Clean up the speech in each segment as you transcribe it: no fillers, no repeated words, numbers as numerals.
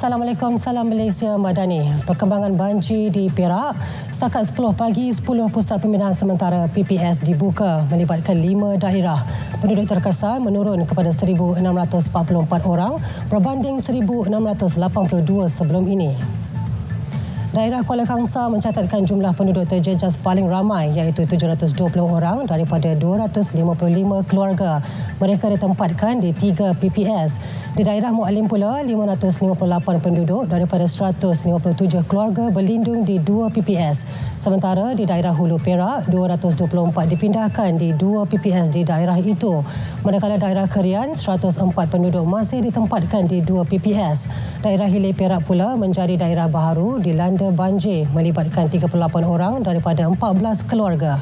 Assalamualaikum, salam Malaysia Madani. Perkembangan banjir di Perak. Setakat 10 pagi, 10 pusat pembinaan sementara PPS dibuka melibatkan 5 daerah. Penduduk terkesan menurun kepada 1,644 orang berbanding 1,682 sebelum ini. Daerah Kuala Kangsar mencatatkan jumlah penduduk terjejas paling ramai iaitu 720 orang daripada 255 keluarga. Mereka ditempatkan di 3 PPS. Di daerah Mualim pula, 558 penduduk daripada 157 keluarga berlindung di 2 PPS. Sementara di daerah Hulu Perak, 224 dipindahkan di 2 PPS di daerah itu. Manakala daerah Kerian, 104 penduduk masih ditempatkan di 2 PPS. Daerah Hilir Perak pula menjadi daerah baharu dilanda banjir melibatkan 38 orang daripada 14 keluarga.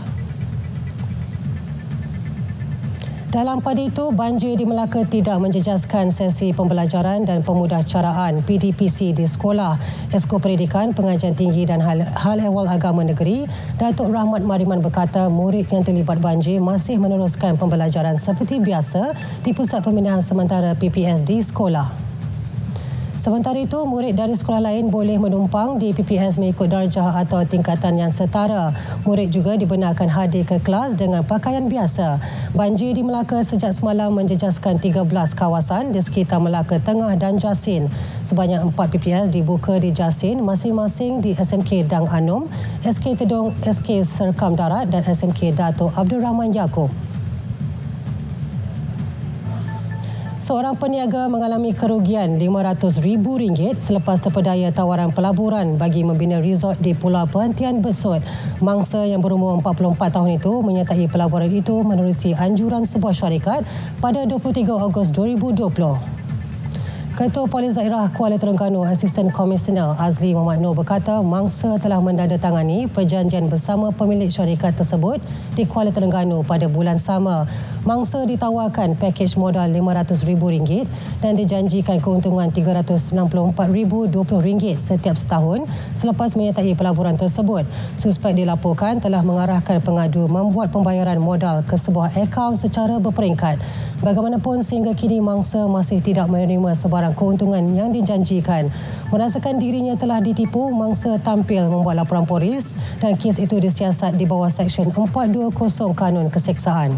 Dalam pada itu, banjir di Melaka tidak menjejaskan sesi pembelajaran dan pemudahcaraan PDPC di sekolah. Esko Pendidikan, Pengajian Tinggi dan Hal Ehwal Agama Negeri, Datuk Rahmat Mariman berkata murid yang terlibat banjir masih meneruskan pembelajaran seperti biasa di Pusat Pembinaan Sementara PPS di sekolah. Sementara itu, murid dari sekolah lain boleh menumpang di PPS mengikut darjah atau tingkatan yang setara. Murid juga dibenarkan hadir ke kelas dengan pakaian biasa. Banjir di Melaka sejak semalam menjejaskan 13 kawasan di sekitar Melaka Tengah dan Jasin. Sebanyak 4 PPS dibuka di Jasin, masing-masing di SMK Dang Anum, SK Tedong, SK Serkam Darat dan SMK Dato' Abdul Rahman Yaakob. Seorang peniaga mengalami kerugian RM500,000 selepas terpedaya tawaran pelaburan bagi membina resort di Pulau Perhentian Besut. Mangsa yang berumur 44 tahun itu menyertai pelaburan itu menerusi anjuran sebuah syarikat pada 23 Ogos 2020. Ketua Polis Daerah Kuala Terengganu, Asisten Komisioner Azli Muhammad Noor berkata mangsa telah menandatangani perjanjian bersama pemilik syarikat tersebut di Kuala Terengganu pada bulan sama. Mangsa ditawarkan pakej modal RM500,000 dan dijanjikan keuntungan RM394,020 setiap setahun selepas menyertai pelaburan tersebut. Suspek dilaporkan telah mengarahkan pengadu membuat pembayaran modal ke sebuah akaun secara berperingkat. Bagaimanapun, sehingga kini mangsa masih tidak menerima sebarang keuntungan yang dijanjikan. Merasakan dirinya telah ditipu, mangsa tampil membuat laporan polis dan kes itu disiasat di bawah Seksyen 420 Kanun Keseksaan.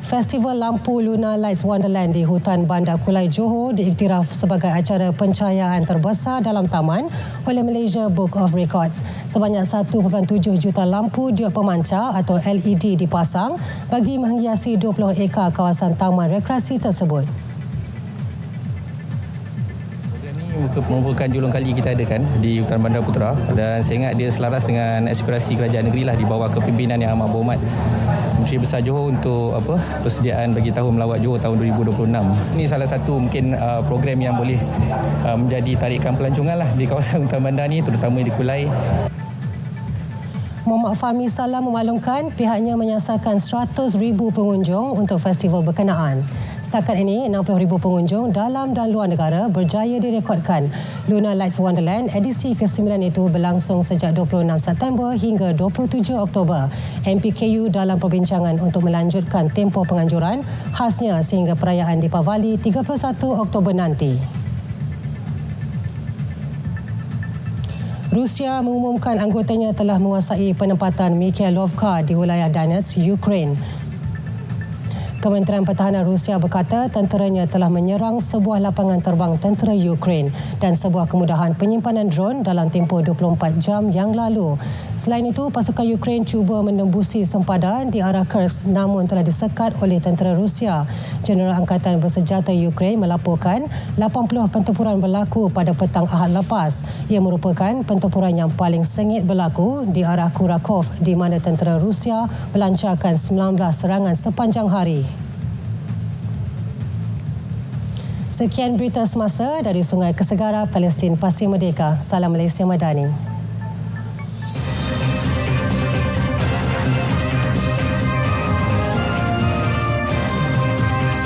Festival Lampu Lunar Lights Wonderland di Hutan Bandar Kulai Johor diiktiraf sebagai acara pencahayaan terbesar dalam taman oleh Malaysia Book of Records. Sebanyak 1.7 juta lampu diod pemancar atau LED dipasang bagi menghiasi 20 ekar kawasan taman rekreasi tersebut. Merupakan julung kali kita adakan di Hutan Bandar Putra dan saya ingat dia selaras dengan aspirasi kerajaan negeri lah di bawah kepimpinan yang amat berhormat Menteri Besar Johor untuk persediaan bagi tahun melawat Johor tahun 2026. Ini salah satu mungkin program yang boleh menjadi tarikan pelancongan lah di kawasan Hutan Bandar ni, terutama di Kulai. Muhammad Fahmi Salam memaklumkan pihaknya menyasarkan 100,000 pengunjung untuk festival berkenaan. Setakat ini, 60,000 pengunjung dalam dan luar negara berjaya direkodkan. Lunar Lights Wonderland edisi ke-9 itu berlangsung sejak 26 September hingga 27 Oktober. MPKU dalam perbincangan untuk melanjutkan tempoh penganjuran khasnya sehingga perayaan Deepavali 31 Oktober nanti. Rusia mengumumkan anggotanya telah menguasai penempatan Mikhailovka di wilayah Donetsk, Ukraine. Kementerian Pertahanan Rusia berkata tenteranya telah menyerang sebuah lapangan terbang tentera Ukraine dan sebuah kemudahan penyimpanan drone dalam tempoh 24 jam yang lalu. Selain itu, pasukan Ukraine cuba menembusi sempadan di arah Kursk namun telah disekat oleh tentera Rusia. Jeneral Angkatan Bersenjata Ukraine melaporkan 80 pertempuran berlaku pada petang Ahad lepas. Ia merupakan pertempuran yang paling sengit berlaku di arah Kurakov di mana tentera Rusia melancarkan 19 serangan sepanjang hari. Sekian berita semasa dari Sungai Kesegara, Palestin Pasir Merdeka. Salam Malaysia Madani.